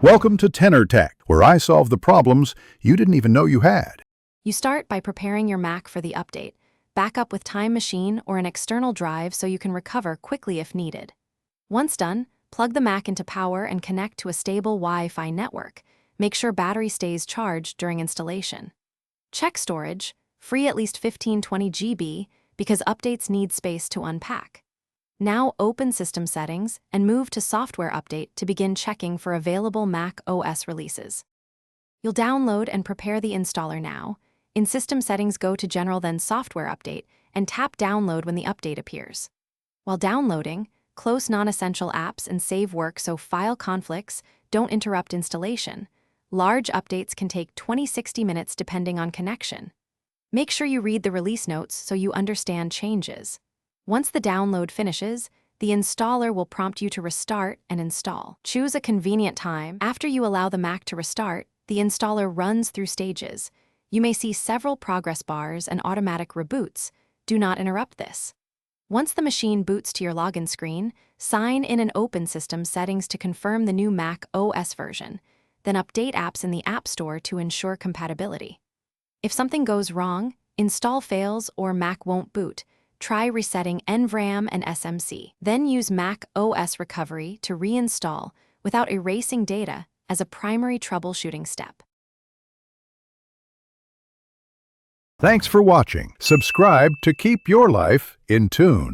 Welcome to Tenor Tech, where I solve the problems you didn't even know you had. You start by preparing your Mac for the update. Back up with Time Machine or an external drive so you can recover quickly if needed. Once done, plug the Mac into power and connect to a stable Wi-Fi network. Make sure battery stays charged during installation. Check storage, free at least 15-20 GB because updates need space to unpack. Now open System Settings and move to Software Update to begin checking for available Mac OS releases. You'll download and prepare the installer now. In System Settings, go to General, then Software Update, and tap Download when the update appears. While downloading, close non-essential apps and save work so file conflicts don't interrupt installation. Large updates can take 20-60 minutes depending on connection. Make sure you read the release notes so you understand changes. Once the download finishes, the installer will prompt you to restart and install. Choose a convenient time. After you allow the Mac to restart, the installer runs through stages. You may see several progress bars and automatic reboots. Do not interrupt this. Once the machine boots to your login screen, sign in and open System Settings to confirm the new Mac OS version. Then update apps in the App Store to ensure compatibility. If something goes wrong, install fails or Mac won't boot, try resetting NVRAM and SMC. Then use Mac OS Recovery to reinstall without erasing data as a primary troubleshooting step. Thanks for watching. Subscribe to keep your life in tune.